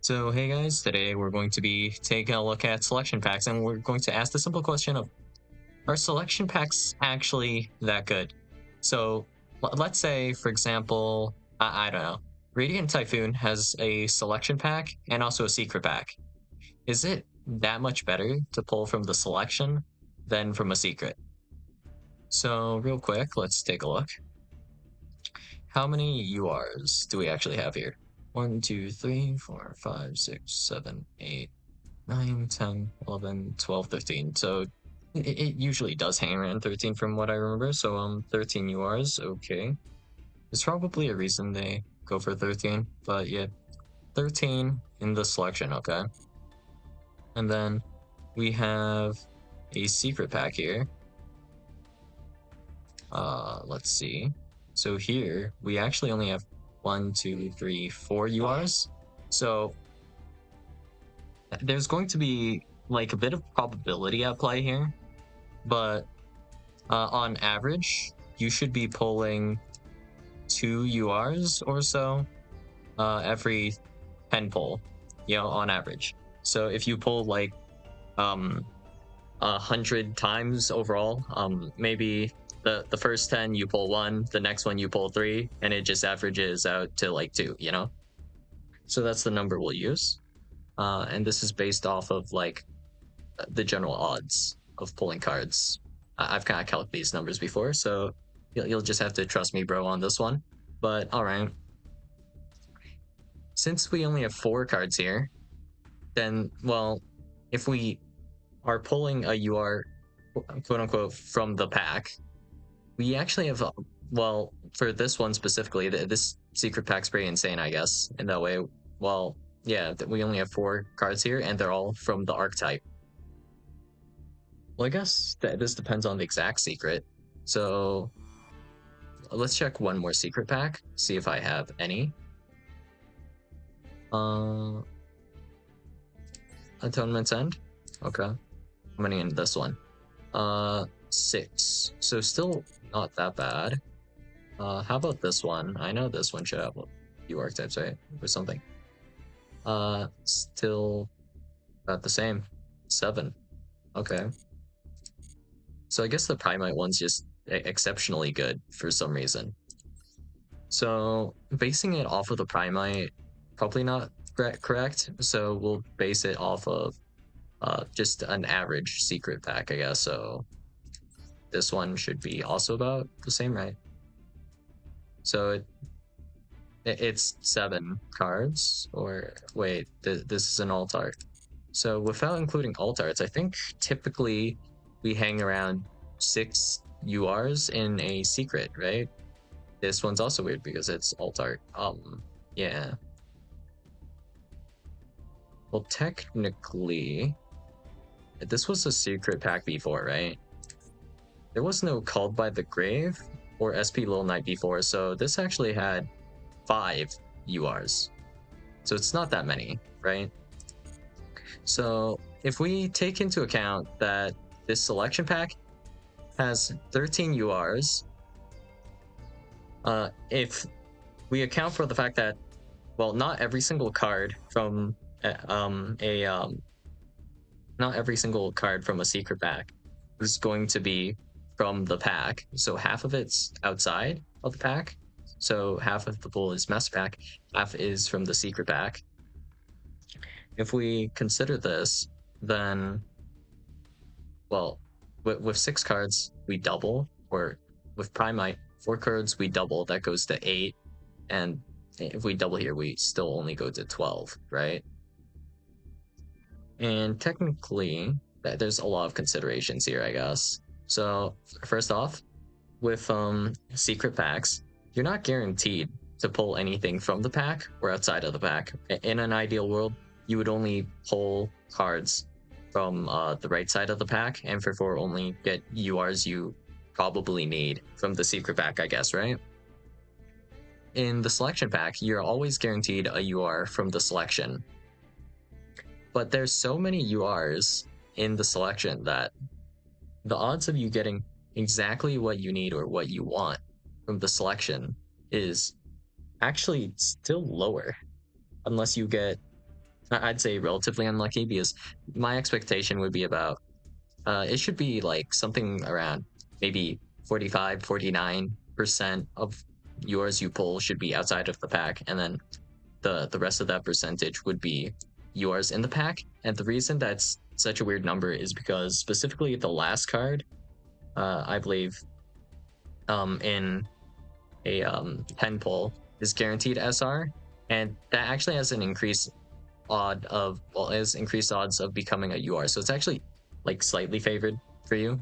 So hey guys, today we're going to be taking a look at selection packs and we're going to ask the simple question of, are selection packs actually that good? So let's say, for example, I don't know, Radiant Typhoon has a selection pack and also a secret pack. Is it that much better to pull from the selection than from a secret? So real quick, let's take a look. How many URs do we actually have here? 1, 2, 3, 4, 5, 6, 7, 8, 9, 10, 11, 12, 13. So it usually does hang around 13 from what I remember. So 13 URs, okay. There's probably a reason they go for 13, but yeah, 13 in the selection, okay. And then we have a secret pack here. Let's see. So here we actually only have 1, 2, 3, 4 URs. So there's going to be like a bit of probability at play here, but on average, you should be pulling 2 URs or so every 10 pull, on average. So if you pull like 100 times overall, maybe the first 10 you pull 1, the next one you pull 3, and it just averages out to like 2, So that's the number we'll use. And this is based off of like the general odds of pulling cards. I've kind of calculated these numbers before, so you'll just have to trust me, bro, on this one. But all right, since we only have 4 cards here, then, well, if we are pulling a UR, quote unquote, from the pack, we actually have, well, for this one specifically, this secret pack's pretty insane, I guess, in that way. Well, yeah, we only have 4 cards here, and they're all from the archetype. Well, I guess that this depends on the exact secret. So let's check one more secret pack, see if I have any. Atonement's End. Okay. How many in this one? 6. So still not that bad. How about this one? I know this one should have a few archetypes, right? Or something. Still about the same. 7. Okay. So I guess the Primite one's just exceptionally good for some reason. So basing it off of the Primite, probably not correct. So we'll base it off of just an average secret pack, I guess. So this one should be also about the same, right? So it's 7 cards, or wait, this is an alt art. So without including alt arts, I think typically we hang around 6 URs in a secret, right? This one's also weird because it's alt art. Yeah. Well, technically, this was a secret pack before, right? There was no Called by the Grave or SP Little Knight before, so this actually had 5 URs. So it's not that many, right? So if we take into account that this selection pack has 13 URs, if we account for the fact that, well, not every single card from not every single card from a secret pack is going to be from the pack. So half of it's outside of the pack. So half of the pool is master pack, half is from the secret pack. If we consider this, then, well, with 6 cards, we double, or with Primite, 4 cards, we double, that goes to 8. And if we double here, we still only go to 12, right? And technically, there's a lot of considerations here, I guess. So first off, with secret packs, you're not guaranteed to pull anything from the pack or outside of the pack. In an ideal world, you would only pull cards from the right side of the pack, and therefore only get URs you probably need from the secret pack, I guess, right? In the selection pack, you're always guaranteed a UR from the selection. But there's so many URs in the selection that the odds of you getting exactly what you need or what you want from the selection is actually still lower, unless you get I'd say relatively unlucky because my expectation would be about it should be like something around maybe 45, 49% of yours you pull should be outside of the pack, and then the rest of that percentage would be yours in the pack. And the reason that's such a weird number is because specifically the last card, I believe, in a 10 pull is guaranteed SR, and that actually has an increased increased odds of becoming a UR. So it's actually like slightly favored for you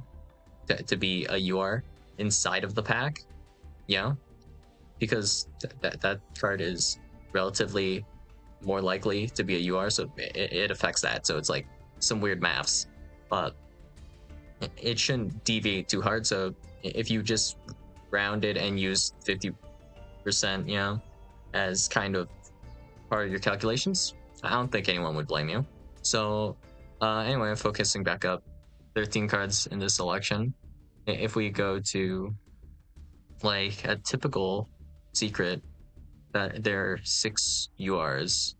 to be a UR inside of the pack, yeah, because that card is relatively more likely to be a UR, so it affects that. So it's like some weird maths, but it shouldn't deviate too hard. So if you just rounded and use 50%, you know, as kind of part of your calculations, I don't think anyone would blame you. So anyway, focusing back up, 13 cards in this selection. If we go to like a typical secret, that there are 6 URs.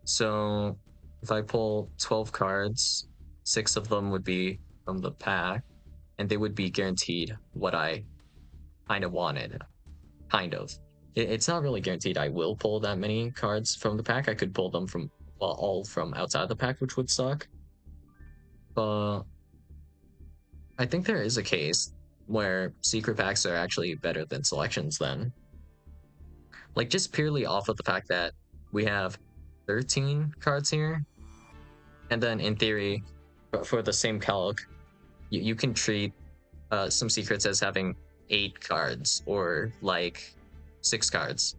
So if I pull 12 cards, 6 of them would be from the pack, and they would be guaranteed what I kind of wanted. Kind of. It's not really guaranteed I will pull that many cards from the pack. I could pull them from, well, all from outside the pack, which would suck. But I think there is a case where secret packs are actually better than selections then. Like, just purely off of the fact that we have 13 cards here, and then in theory, for the same calc, you can treat some secrets as having 8 cards or like 6 cards.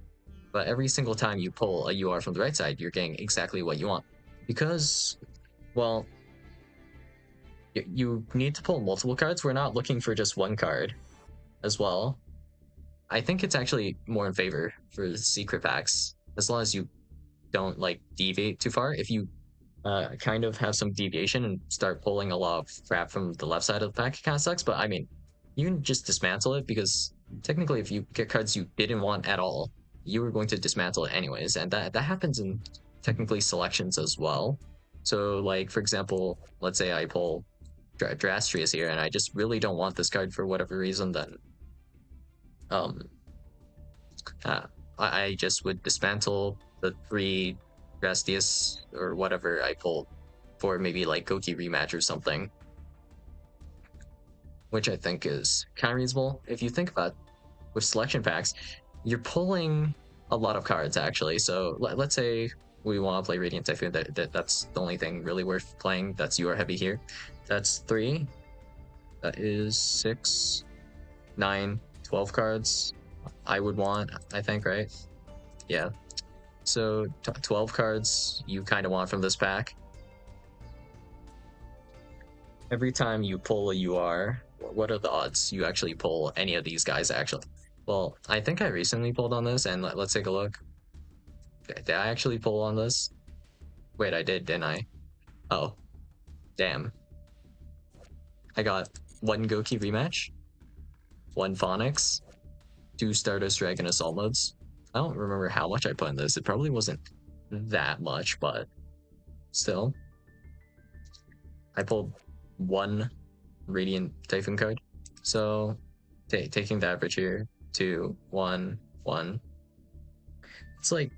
But every single time you pull a UR from the right side, you're getting exactly what you want. Because, well, you need to pull multiple cards. We're not looking for just one card as well. I think it's actually more in favor for the secret packs, as long as you don't like deviate too far. If you kind of have some deviation and start pulling a lot of crap from the left side of the pack, it kind of sucks. But I mean, you can just dismantle it, because technically if you get cards you didn't want at all, you were going to dismantle it anyways, and that happens in technically selections as well. So like, for example, let's say I pull Drastrius here and I just really don't want this card for whatever reason, then I just would dismantle the 3 Drastius or whatever I pulled for maybe like Goki rematch or something, which I think is kind of reasonable. If you think about with selection packs, you're pulling a lot of cards actually. So let's say we want to play Radiant Typhoon, that's the only thing really worth playing. That's UR heavy here. That's 3. That is 6, 9, 12 cards I would want, I think, right? Yeah. So 12 cards you kind of want from this pack. Every time you pull a UR, what are the odds you actually pull any of these guys actually? Well, I think I recently pulled on this, and let's take a look. Did I actually pull on this? Wait, I did, didn't I? Oh, damn. I got 1 Goki rematch, 1 Phonics, 2 Stardust Dragon Assault modes. I don't remember how much I put in this. It probably wasn't that much, but still. I pulled 1 Radiant Typhoon card. So taking the average here, 2, 1, 1. It's like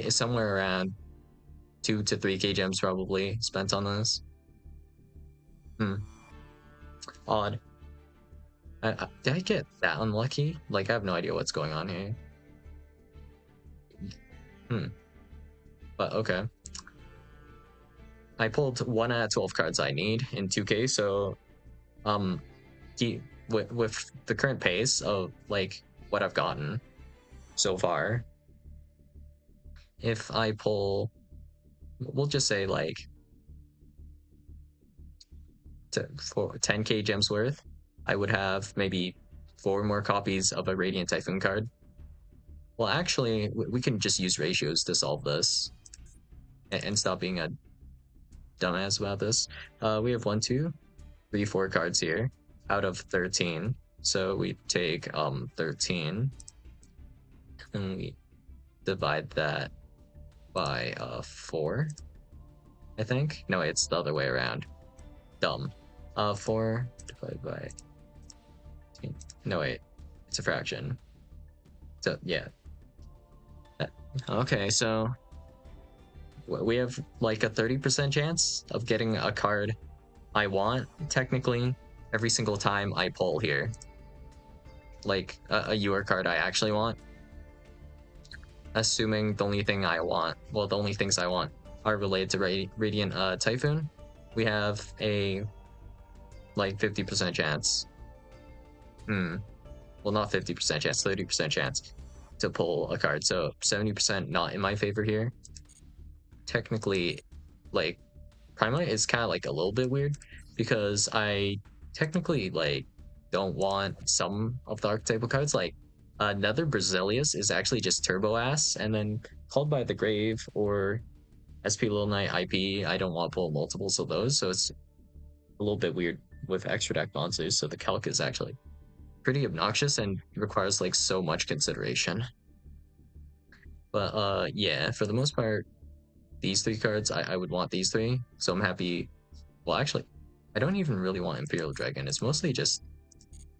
somewhere around 2 to 3k gems probably spent on this. Odd. Did I get that unlucky? Like, I have no idea what's going on here. But okay. I pulled 1 out of 12 cards I need in 2k, so with the current pace of like what I've gotten so far, if I pull, we'll just say like for 10k gems worth, I would have maybe 4 more copies of a Radiant Typhoon card. Well, actually, we can just use ratios to solve this and stop being a dumbass about this. We have 1, 2, 3, 4 cards here out of 13. So we take 13 and we divide that by 4, I think. No, it's the other way around. Dumb. 4 divided by 18. No, wait. It's a fraction. So, yeah. Okay, so we have like a 30% chance of getting a card I want, technically, every single time I pull here. Like a UR card I actually want. Assuming the only thing I want, well, the only things I want are related to Radiant Typhoon, we have a like 50% chance. Well, not 50% chance, 30% chance to pull a card. So 70% not in my favor here. Technically, like, Primelight is kind of like a little bit weird because I technically like don't want some of the archetypal cards. Like, Nether Brazilius is actually just Turbo Ass, and then Called by the Grave or SP Little Knight IP, I don't want to pull multiples of those, so it's a little bit weird with extra deck monsters. So the calc is actually pretty obnoxious and requires like so much consideration. But yeah, for the most part, these 3 cards, I would want these 3. So I'm happy. Well, actually, I don't even really want Imperial Dragon. It's mostly just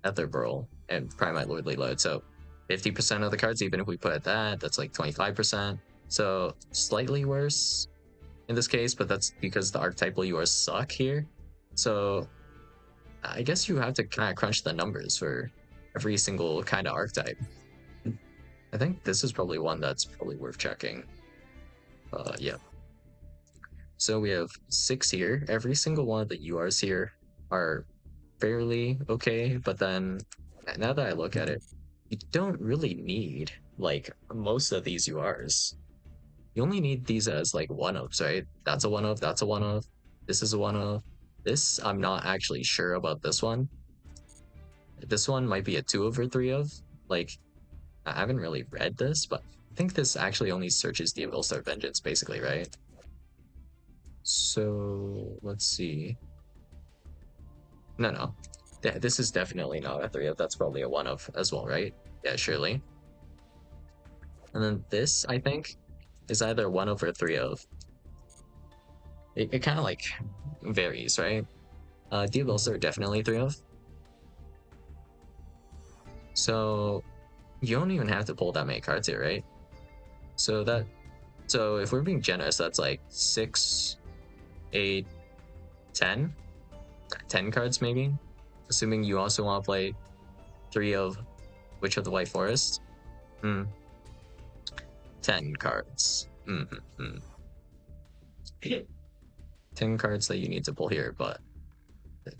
Ether Burl and Primite Lordly Load. So 50% of the cards, even if we put at that, that's like 25%. So slightly worse in this case, but that's because the archetypal URs suck here. So I guess you have to kind of crunch the numbers for every single kind of archetype. I think this is probably one that's probably worth checking. Yeah. So we have 6 here. Every single one of the URs here are fairly okay, but then now that I look at it, you don't really need like most of these URs. You only need these as like one-ofs, right? That's a one-of, that's a one-of, this is a one-of. This, I'm not actually sure about this one. This one might be a 2-of or 3-of. Like, I haven't really read this, but I think this actually only searches the Star Vengeance, basically, right? So let's see. No. This is definitely not a 3-of. That's probably a 1-of as well, right? Yeah, surely. And then this, I think, is either 1-of or 3-of. It kind of like varies, right? Diabolster are definitely 3-of. So you don't even have to pull that many cards here, right? So if we're being generous, that's like 6, 8, 10? 10 cards maybe? Assuming you also want to play 3 of Witch of the White Forest. 10 cards. 10 cards that you need to pull here, but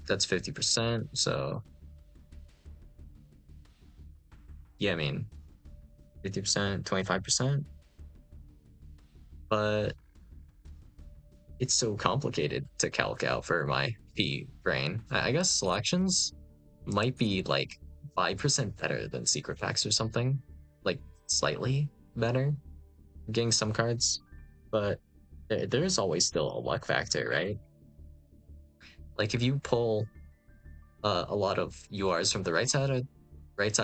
that's 50%, so yeah, I mean 50%, 25%. But it's so complicated to calc out for my P brain. I guess selections might be like 5% better than secret packs or something. Like slightly better. Getting some cards. But there's always still a luck factor, right? Like if you pull a lot of URs from the right side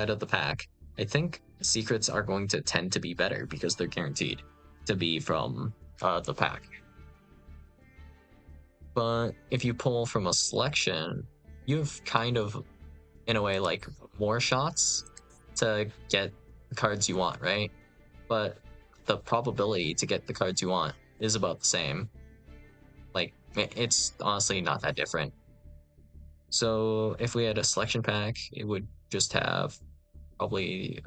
of the pack, I think secrets are going to tend to be better because they're guaranteed to be from the pack. But if you pull from a selection, you have kind of, in a way, like more shots to get the cards you want, right? But the probability to get the cards you want is about the same. Like, it's honestly not that different. So if we had a selection pack, it would just have probably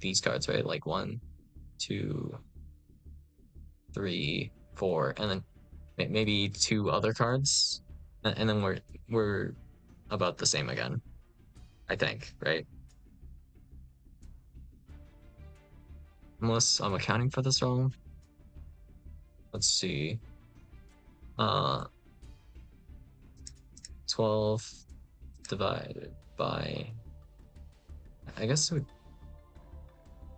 these cards, right? Like 1, 2, 3, 4, and then maybe 2 other cards, and then we're about the same again, I think, right? Unless I'm accounting for this wrong. Let's see. 12 divided by, I guess it would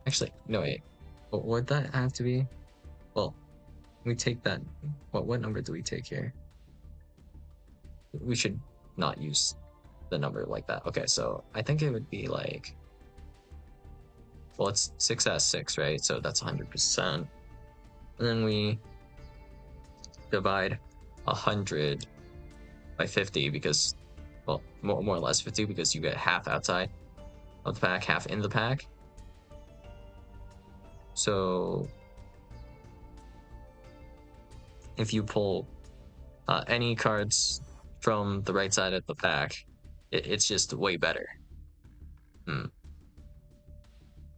actually, no wait, what would that have to be? Well, we take that, what number do we take here? We should not use the number like that. Okay, so I think it would be like, well, it's 6 as 6, right? So that's 100%. And then we divide 100 by 50 because, well, more or less 50 because you get half outside of the pack, half in the pack. So if you pull any cards from the right side of the pack, it's just way better.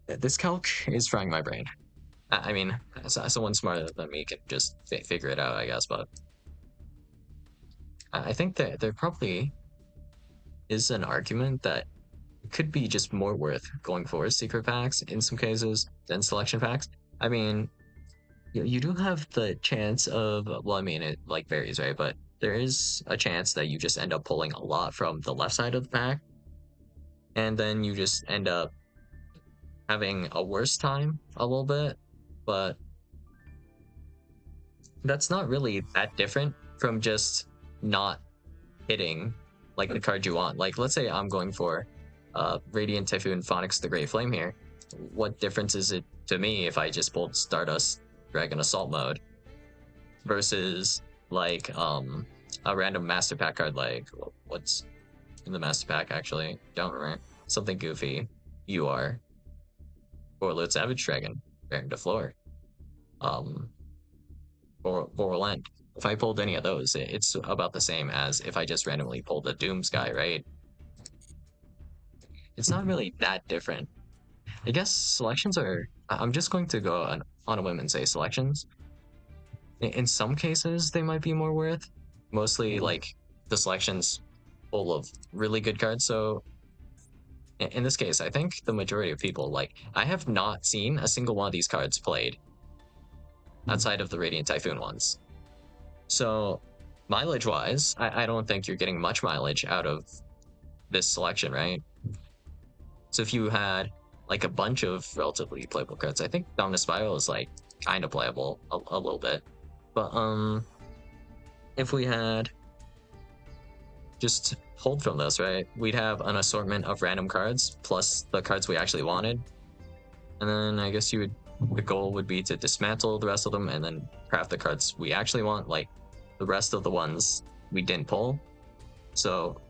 This calc is frying my brain. I mean, someone smarter than me can just figure it out, I guess, but I think that there probably is an argument that it could be just more worth going for secret packs in some cases than selection packs. I mean, you do have the chance of, well, I mean, it like varies, right? But there is a chance that you just end up pulling a lot from the left side of the pack, and then you just end up having a worse time a little bit. But that's not really that different from just not hitting like the card you want. Like, let's say I'm going for Radiant Typhoon Phonix the Great Flame here. What difference is it to me if I just pulled Stardust Dragon Assault mode versus like a random Master Pack card? Like, what's in the Master Pack actually? Don't remember. Something goofy. You are. Or Lord Savage Dragon, Baron de Flor. Or Borland. If I pulled any of those, it's about the same as if I just randomly pulled a Doomsky, right? It's not really that different. I guess selections are. I'm just going to go on a whim and say selections. In some cases, they might be more worth. Mostly, like the selections full of really good cards. So in this case, I think the majority of people, like, I have not seen a single one of these cards played outside of the Radiant Typhoon ones. So mileage wise, I don't think you're getting much mileage out of this selection, right? So if you had like a bunch of relatively playable cards, I think Dominus Spiral is like kind of playable a little bit. But if we had just pulled from this, right, we'd have an assortment of random cards plus the cards we actually wanted. And then I guess the goal would be to dismantle the rest of them and then craft the cards we actually want, like the rest of the ones we didn't pull. So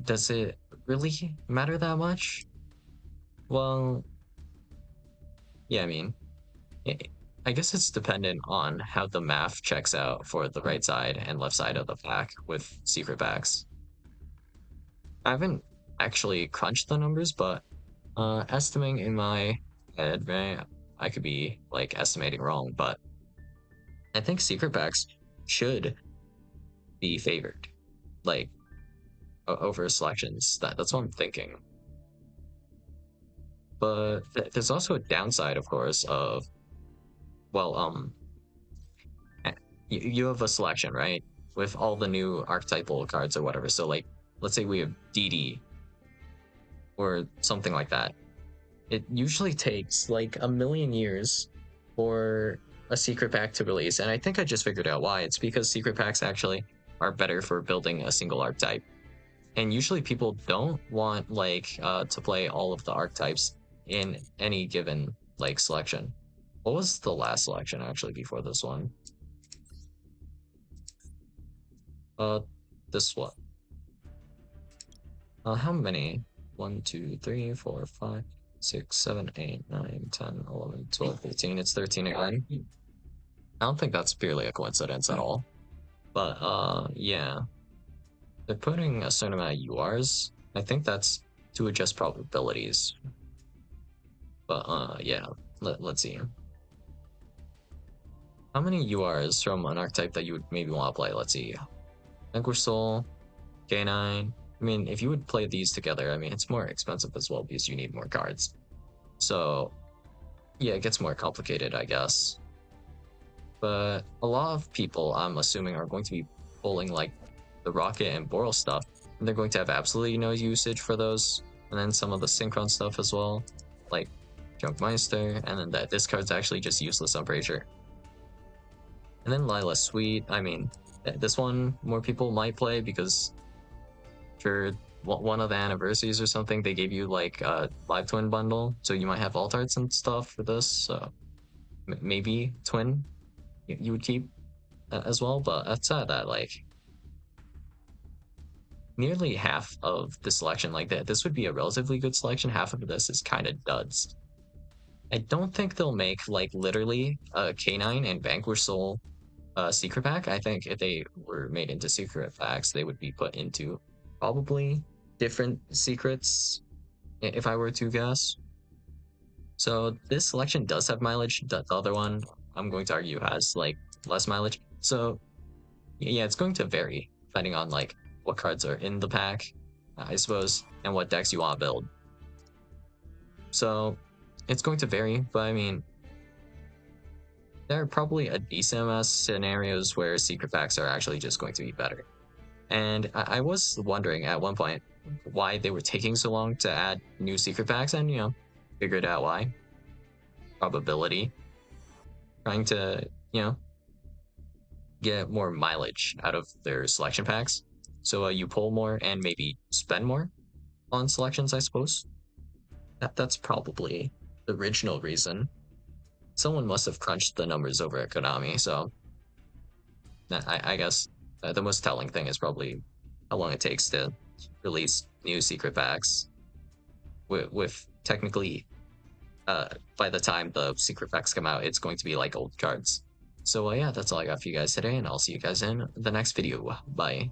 does it really matter that much? Well, yeah, I mean, I guess it's dependent on how the math checks out for the right side and left side of the pack with secret packs. I haven't actually crunched the numbers, but estimating in my head, right, I could be like estimating wrong, but I think secret packs should be favored, like over selections. That's what I'm thinking. But there's also a downside, of course, of, well, you have a selection, right, with all the new archetypal cards or whatever. So like, let's say we have DD or something like that. It usually takes like a million years for a secret pack to release, and I think I just figured out why. It's because secret packs actually are better for building a single archetype, and usually people don't want like to play all of the archetypes in any given like selection. What was the last selection actually before this one? This one. How many? 1, 2, 3, 4, 5, 6, 7, 8, 9, 10, 11, 12, 13. It's 13 again. I don't think that's purely a coincidence at all. But yeah. They're putting a certain amount of URs. I think that's to adjust probabilities. But yeah, let's see. How many URs from an archetype that you would maybe want to play? Let's see. Vanquish Soul, K9. I mean, if you would play these together, I mean, it's more expensive as well because you need more cards. So yeah, it gets more complicated, I guess. But a lot of people, I'm assuming, are going to be pulling like the Rocket and Boral stuff, and they're going to have absolutely no usage for those. And then some of the Synchron stuff as well, like Junkmeister, and then this card's actually just useless, I'm pretty sure. And then Lila Sweet, I mean, this one more people might play because sure, one of the anniversaries or something, they gave you like a live twin bundle, so you might have alt arts and stuff for this. So maybe twin you would keep as well. But outside that, like nearly half of the selection, like that, this would be a relatively good selection. Half of this is kind of duds. I don't think they'll make like literally a K9 and Vanquish Soul secret pack. I think if they were made into secret packs, they would be put into probably different secrets, if I were to guess. So this selection does have mileage. The other one, I'm going to argue, has like less mileage. So yeah, it's going to vary depending on like what cards are in the pack, I suppose, and what decks you want to build. So it's going to vary, but I mean, there are probably a decent amount of scenarios where secret packs are actually just going to be better. And I was wondering at one point why they were taking so long to add new secret packs, and figured out why. Probability. Trying to, get more mileage out of their selection packs. So you pull more and maybe spend more on selections, I suppose. That's probably the original reason. Someone must have crunched the numbers over at Konami, so I guess the most telling thing is probably how long it takes to release new secret packs. With technically, by the time the secret packs come out, it's going to be like old cards. So yeah, that's all I got for you guys today, and I'll see you guys in the next video. Bye.